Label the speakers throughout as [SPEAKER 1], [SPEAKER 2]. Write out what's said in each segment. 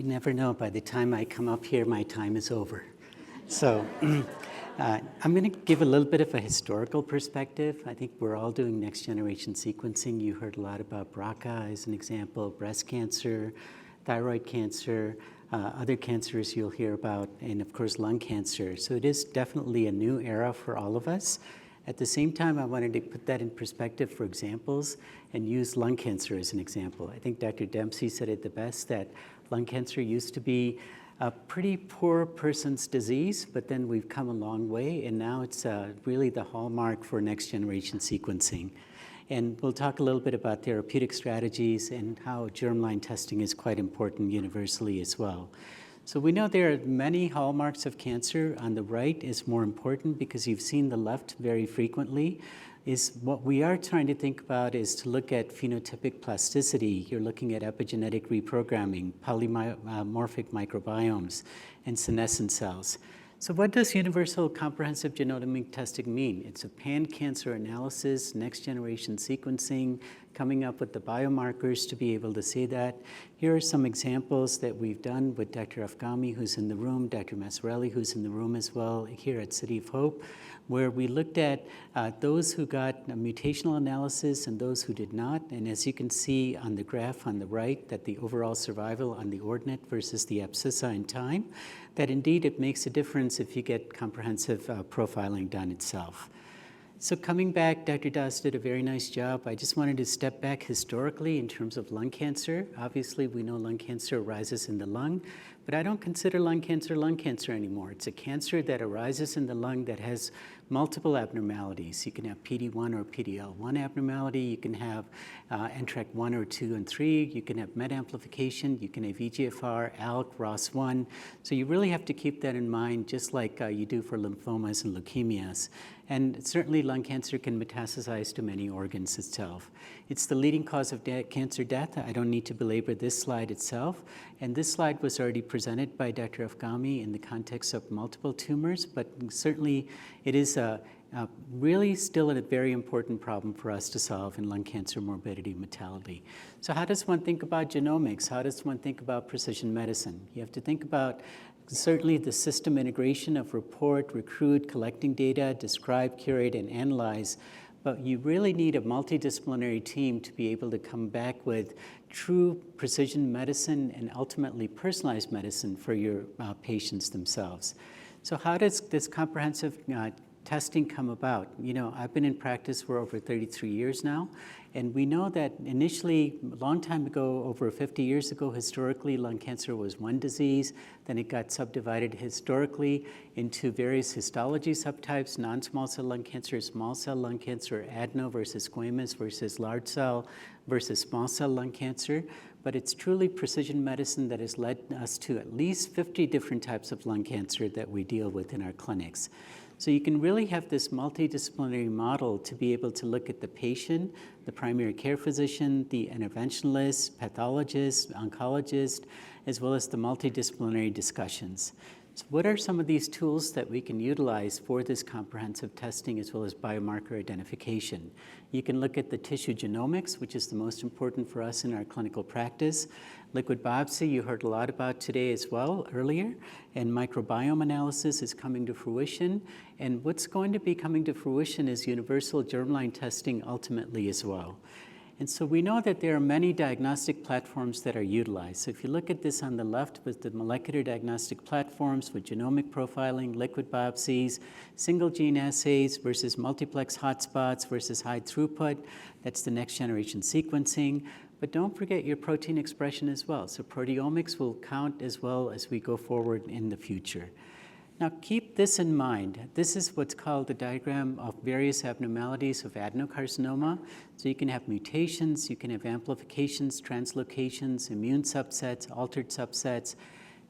[SPEAKER 1] You never know. By the time I come up here, my time is over. So I'm going to give a little bit of a historical perspective. I think we're all doing next generation sequencing. You heard a lot about BRCA as an example, breast cancer, thyroid cancer, other cancers you'll hear about, and of course lung cancer. So it is definitely a new era for all of us. At the same time, I wanted to put that in perspective for examples and use lung cancer as an example. I think Dr. Dempsey said it the best, that lung cancer used to be a pretty poor person's disease, but then we've come a long way, and now it's really the hallmark for next generation sequencing. And we'll talk a little bit about therapeutic strategies and how germline testing is quite important universally as well. So we know there are many hallmarks of cancer. On the right is more important because you've seen the left very frequently. Is what we are trying to think about is to look at phenotypic plasticity. You're looking at epigenetic reprogramming, polymorphic microbiomes, and senescent cells. So what does universal comprehensive genomic testing mean? It's a pan-cancer analysis, next-generation sequencing, coming up with the biomarkers to be able to say that. Here are some examples that we've done with Dr. Afghami, who's in the room, Dr. Massarelli, who's in the room as well, here at City of Hope, where we looked at those who got a mutational analysis and those who did not. And as you can see on the graph on the right, that the overall survival on the ordinate versus the abscissa in time, that indeed it makes a difference if you get comprehensive profiling done itself. So coming back, Dr. Das did a very nice job. I just wanted to step back historically in terms of lung cancer. Obviously, we know lung cancer arises in the lung, but I don't consider lung cancer anymore. It's a cancer that arises in the lung that has multiple abnormalities. You can have PD-1 or PD-L1 abnormality. You can have NTRK 1 or 2 and 3. You can have MET amplification. You can have EGFR, ALK, ROS1. So you really have to keep that in mind, just like you do for lymphomas and leukemias. And certainly lung cancer can metastasize to many organs itself. It's the leading cause of cancer death. I don't need to belabor this slide itself. And this slide was already presented by Dr. Afghami in the context of multiple tumors, but certainly it is really still a very important problem for us to solve in lung cancer morbidity and mortality. So how does one think about genomics? How does one think about precision medicine? You have to think about certainly the system integration of report, recruit, collecting data, describe, curate, and analyze. But you really need a multidisciplinary team to be able to come back with true precision medicine and ultimately personalized medicine for your patients themselves. So how does this comprehensive testing come about? You know, I've been in practice for over 33 years now, and we know that initially, a long time ago, over 50 years ago, historically, lung cancer was one disease. Then it got subdivided historically into various histology subtypes, non-small cell lung cancer, small cell lung cancer, adeno versus squamous versus large cell versus small cell lung cancer. But it's truly precision medicine that has led us to at least 50 different types of lung cancer that we deal with in our clinics. So you can really have this multidisciplinary model to be able to look at the patient, the primary care physician, the interventionalist, pathologist, oncologist, as well as the multidisciplinary discussions. So what are some of these tools that we can utilize for this comprehensive testing as well as biomarker identification? You can look at the tissue genomics, which is the most important for us in our clinical practice. Liquid biopsy, you heard a lot about today as well earlier, and microbiome analysis is coming to fruition. And what's going to be coming to fruition is universal germline testing ultimately as well. And so we know that there are many diagnostic platforms that are utilized. So if you look at this on the left with the molecular diagnostic platforms with genomic profiling, liquid biopsies, single gene assays versus multiplex hotspots versus high throughput, that's the next generation sequencing. But don't forget your protein expression as well. So proteomics will count as well as we go forward in the future. Now keep this in mind. This is what's called the diagram of various abnormalities of adenocarcinoma. So you can have mutations, you can have amplifications, translocations, immune subsets, altered subsets.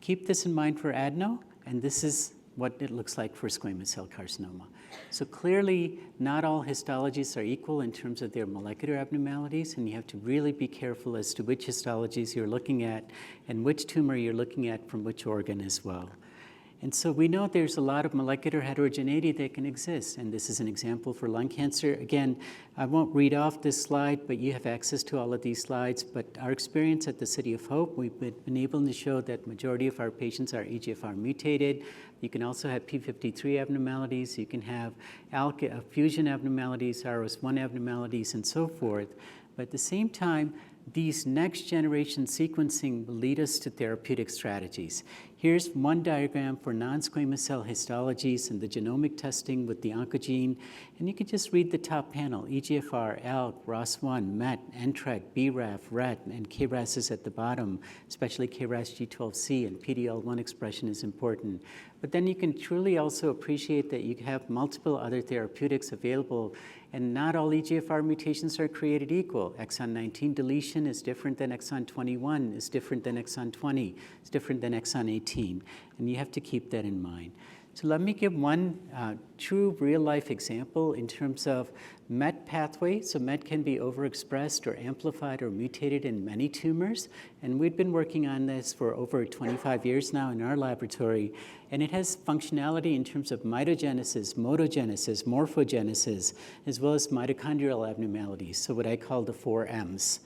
[SPEAKER 1] Keep this in mind for adeno, and this is what it looks like for squamous cell carcinoma. So clearly, not all histologies are equal in terms of their molecular abnormalities, and you have to really be careful as to which histologies you're looking at and which tumor you're looking at from which organ as well. And so we know there's a lot of molecular heterogeneity that can exist, and this is an example for lung cancer. Again, I won't read off this slide, but you have access to all of these slides. But our experience at the City of Hope, we've been able to show that majority of our patients are EGFR mutated. You can also have P53 abnormalities. You can have ALK fusion abnormalities, ROS1 abnormalities, and so forth. But at the same time, these next generation sequencing will lead us to therapeutic strategies. Here's one diagram for non-squamous cell histologies and the genomic testing with the oncogene. And you can just read the top panel: EGFR, ALK, ROS1, MET, NTRK, BRAF, RET, and KRAS is at the bottom, especially KRAS G12C, and PD-L1 expression is important. But then you can truly also appreciate that you have multiple other therapeutics available, and not all EGFR mutations are created equal. Exon 19 deletion is different than exon 21, is different than exon 20, is different than exon 18, and you have to keep that in mind. So let me give one true real-life example in terms of MET pathway. So MET can be overexpressed or amplified or mutated in many tumors, and we've been working on this for over 25 years now in our laboratory, and it has functionality in terms of mitogenesis, motogenesis, morphogenesis, as well as mitochondrial abnormalities, so what I call the 4 M's.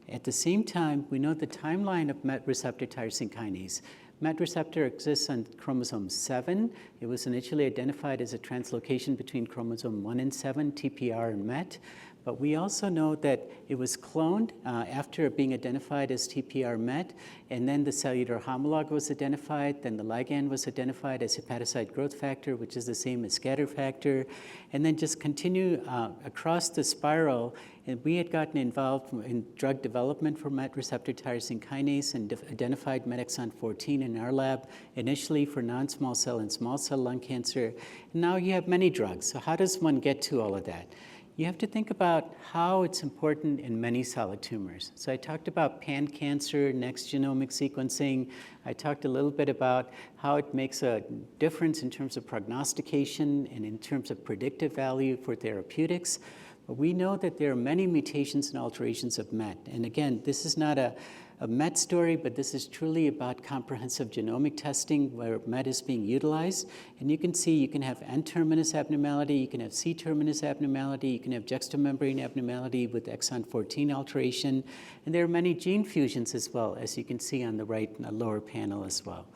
[SPEAKER 1] At the same time, we know the timeline of MET receptor tyrosine kinase. MET receptor exists on chromosome 7. It was initially identified as a translocation between chromosome 1 and 7, TPR and MET. But we also know that it was cloned after being identified as TPR MET, and then the cellular homolog was identified, then the ligand was identified as hepatocyte growth factor, which is the same as scatter factor, and then just continue across the spiral. And we had gotten involved in drug development for MET receptor tyrosine kinase and identified MET exon 14 in our lab, initially for non-small cell and small cell lung cancer. And now you have many drugs. So how does one get to all of that? You have to think about how it's important in many solid tumors. So I talked about pan-cancer, next genomic sequencing. I talked a little bit about how it makes a difference in terms of prognostication and in terms of predictive value for therapeutics. But we know that there are many mutations and alterations of MET. And again, this is not a MET story, but this is truly about comprehensive genomic testing where MET is being utilized. And you can see you can have N-terminus abnormality, you can have C-terminus abnormality, you can have juxtamembrane abnormality with exon 14 alteration. And there are many gene fusions as well, as you can see on the right in the lower panel as well.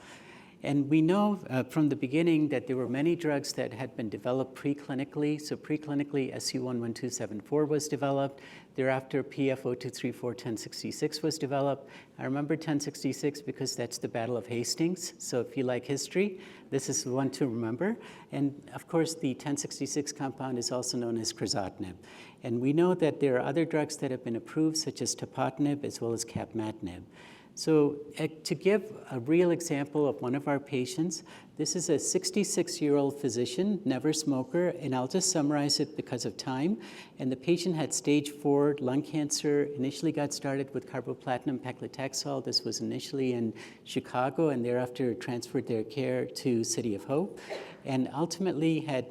[SPEAKER 1] And we know from the beginning that there were many drugs that had been developed preclinically. So preclinically, SU11274 was developed. Thereafter, PF0234-1066 was developed. I remember 1066 because that's the Battle of Hastings. So if you like history, this is one to remember. And of course, the 1066 compound is also known as crizotinib. And we know that there are other drugs that have been approved, such as tepotinib as well as capmatinib. So to give a real example of one of our patients, this is a 66-year-old physician, never smoker, and I'll just summarize it because of time. And the patient had stage 4 lung cancer, initially got started with carboplatin paclitaxel. This was initially in Chicago, and thereafter transferred their care to City of Hope, and ultimately had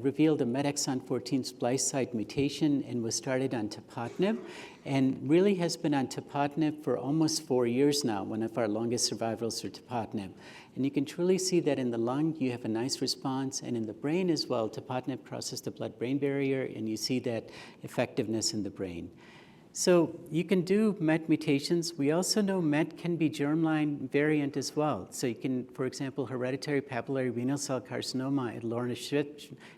[SPEAKER 1] revealed a MET exon 14 splice site mutation and was started on tepotinib, and really has been on tepotinib for almost 4 years now, one of our longest survivals for tepotinib. And you can truly see that in the lung, you have a nice response, and in the brain as well, tepotinib crosses the blood-brain barrier, and you see that effectiveness in the brain. So you can do MET mutations. We also know MET can be germline variant as well. So you can, for example, hereditary papillary renal cell carcinoma,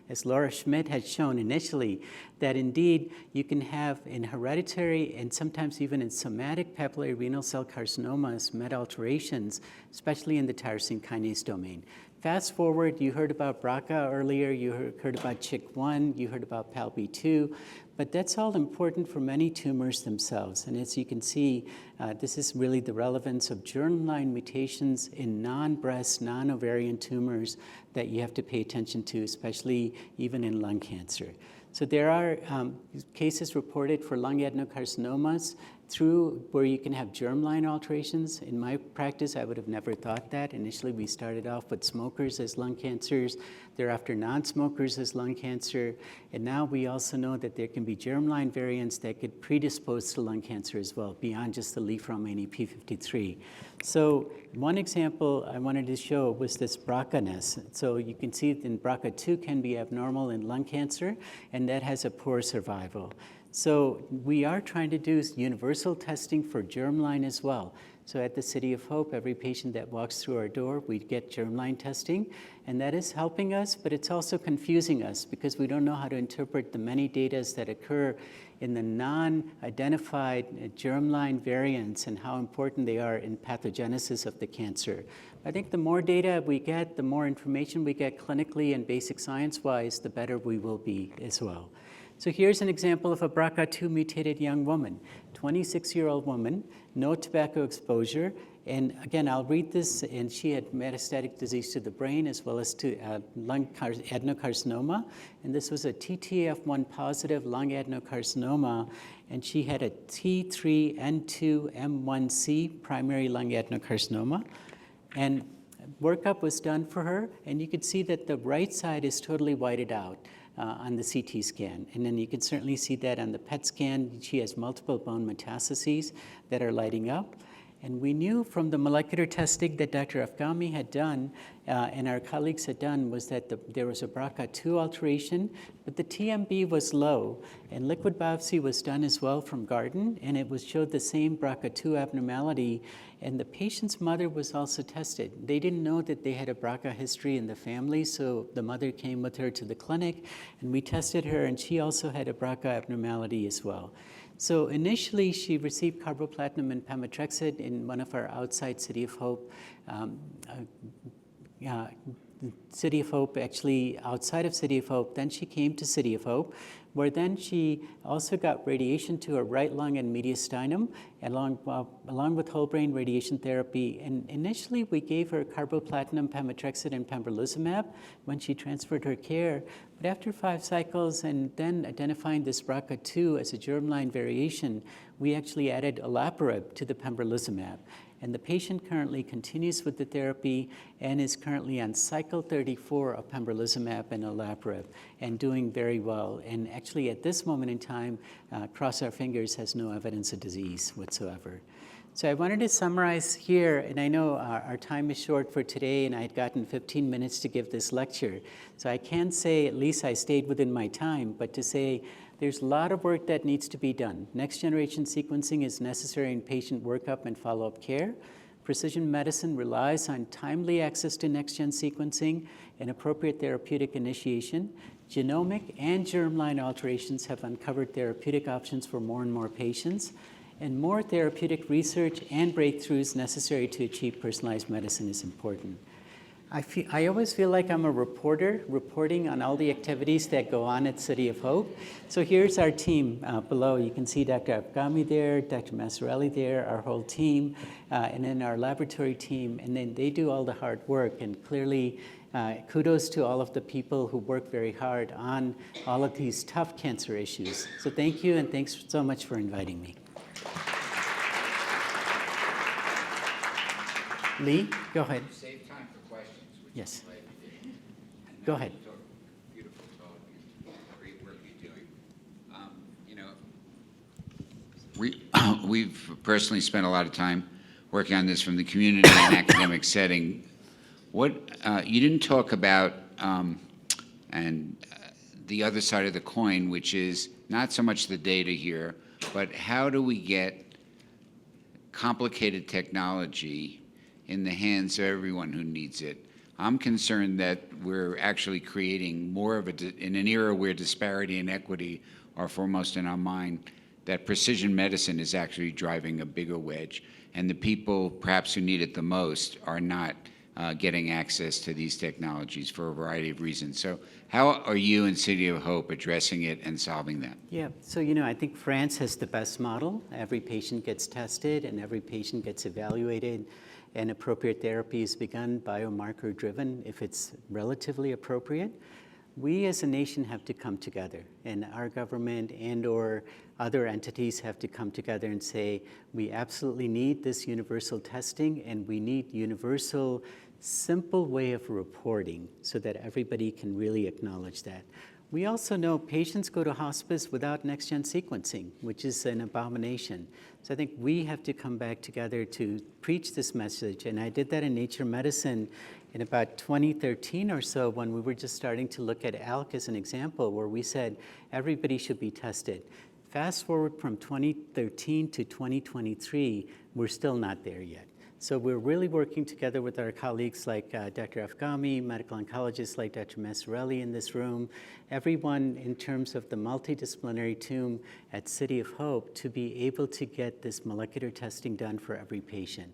[SPEAKER 1] as Laura Schmidt had shown initially, that indeed you can have in hereditary and sometimes even in somatic papillary renal cell carcinomas MET alterations, especially in the tyrosine kinase domain. Fast forward, you heard about BRCA earlier, you heard about CHIK1, you heard about PALB2, but that's all important for many tumors themselves. And as you can see, this is really the relevance of germline mutations in non-breast, non-ovarian tumors that you have to pay attention to, especially even in lung cancer. So there are cases reported for lung adenocarcinomas through where you can have germline alterations. In my practice, I would have never thought that. Initially, we started off with smokers as lung cancers, thereafter non-smokers as lung cancer, and now we also know that there can be germline variants that could predispose to lung cancer as well, beyond just the leaf Romani P53. So one example I wanted to show was this BRCA-ness. So you can see in BRCA2 can be abnormal in lung cancer, and that has a poor survival. So we are trying to do universal testing for germline as well. So at the City of Hope, every patient that walks through our door, we get germline testing, and that is helping us, but it's also confusing us because we don't know how to interpret the many data that occur in the non-identified germline variants and how important they are in pathogenesis of the cancer. I think the more data we get, the more information we get clinically and basic science-wise, the better we will be as well. So here's an example of a BRCA2 mutated young woman, 26-year-old woman, no tobacco exposure. And again, I'll read this, and she had metastatic disease to the brain as well as to lung adenocarcinoma. And this was a TTF1 positive lung adenocarcinoma, and she had a T3N2M1C primary lung adenocarcinoma. And workup was done for her, and you could see that the right side is totally whited out on the CT scan. And then you can certainly see that on the PET scan. She has multiple bone metastases that are lighting up. And we knew from the molecular testing that Dr. Afghami had done and our colleagues had done was that there was a BRCA2 alteration, but the TMB was low. And liquid biopsy was done as well from Garden, and it showed the same BRCA2 abnormality. And the patient's mother was also tested. They didn't know that they had a BRCA history in the family, so the mother came with her to the clinic, and we tested her, and she also had a BRCA abnormality as well. So initially, she received carboplatin and pemetrexed in one of our outside City of Hope. City of Hope, actually outside of City of Hope. Then she came to City of Hope, where then she also got radiation to her right lung and mediastinum, along with whole brain radiation therapy. And initially, we gave her carboplatin, pemetrexed, and pembrolizumab when she transferred her care. But after 5 cycles and then identifying this BRCA2 as a germline variation, we actually added olaparib to the pembrolizumab. And the patient currently continues with the therapy and is currently on cycle 34 of pembrolizumab and olaparib and doing very well. And actually at this moment in time, cross our fingers, has no evidence of disease whatsoever. So I wanted to summarize here, and I know our time is short for today, and I had gotten 15 minutes to give this lecture. So I can say at least I stayed within my time, but to say there's a lot of work that needs to be done. Next generation sequencing is necessary in patient workup and follow-up care. Precision medicine relies on timely access to next-gen sequencing and appropriate therapeutic initiation. Genomic and germline alterations have uncovered therapeutic options for more and more patients. And more therapeutic research and breakthroughs necessary to achieve personalized medicine is important. I always feel like I'm a reporter reporting on all the activities that go on at City of Hope. So here's our team below. You can see Dr. Afghami there, Dr. Massarelli there, our whole team, and then our laboratory team. And then they do all the hard work. And clearly, kudos to all of the people who work very hard on all of these tough cancer issues. So thank you, and thanks so much for inviting me. Lee, go ahead.
[SPEAKER 2] Save time for questions.
[SPEAKER 1] Yes. Go ahead.
[SPEAKER 2] Beautiful talk and great work you're doing. We've personally spent a lot of time working on this from the community and academic setting. What you didn't talk about, the other side of the coin, which is not so much the data here, but how do we get complicated technology in the hands of everyone who needs it? I'm concerned that we're actually creating more of in an era where disparity and equity are foremost in our mind, that precision medicine is actually driving a bigger wedge, and the people perhaps who need it the most are not getting access to these technologies for a variety of reasons. So how are you and City of Hope addressing it and solving that?
[SPEAKER 1] Yeah, so I think France has the best model. Every patient gets tested and every patient gets evaluated, and appropriate therapy is begun, biomarker driven, if it's relatively appropriate. we as a nation have to come together, and our government and or other entities have to come together and say, we absolutely need this universal testing, and we need universal, simple way of reporting so that everybody can really acknowledge that. We also know patients go to hospice without next-gen sequencing, which is an abomination. So I think we have to come back together to preach this message, and I did that in Nature Medicine in about 2013 or so, when we were just starting to look at ALK as an example, where we said everybody should be tested. Fast forward from 2013 to 2023, we're still not there yet. So we're really working together with our colleagues like Dr. Afghami, medical oncologists like Dr. Massarelli in this room, everyone in terms of the multidisciplinary team at City of Hope to be able to get this molecular testing done for every patient.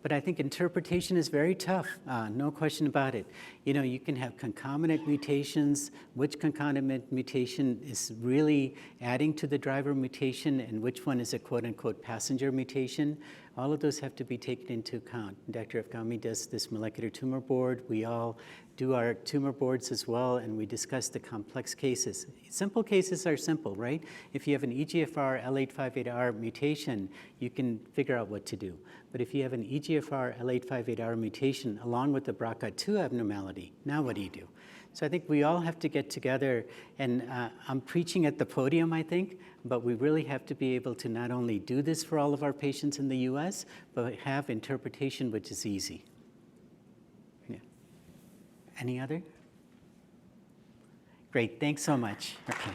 [SPEAKER 1] But I think interpretation is very tough, no question about it. You know, you can have concomitant mutations, which concomitant mutation is really adding to the driver mutation and which one is a quote-unquote passenger mutation. All of those have to be taken into account. Dr. Afghami does this molecular tumor board. We all do our tumor boards as well, and we discuss the complex cases. Simple cases are simple, right? If you have an EGFR L858R mutation, you can figure out what to do. But if you have an EGFR L858R mutation along with the BRCA2 abnormality, now what do you do? So I think we all have to get together, and I'm preaching at the podium, I think, but we really have to be able to not only do this for all of our patients in the US, but have interpretation which is easy. Yeah. Any other? Great, thanks so much. Okay.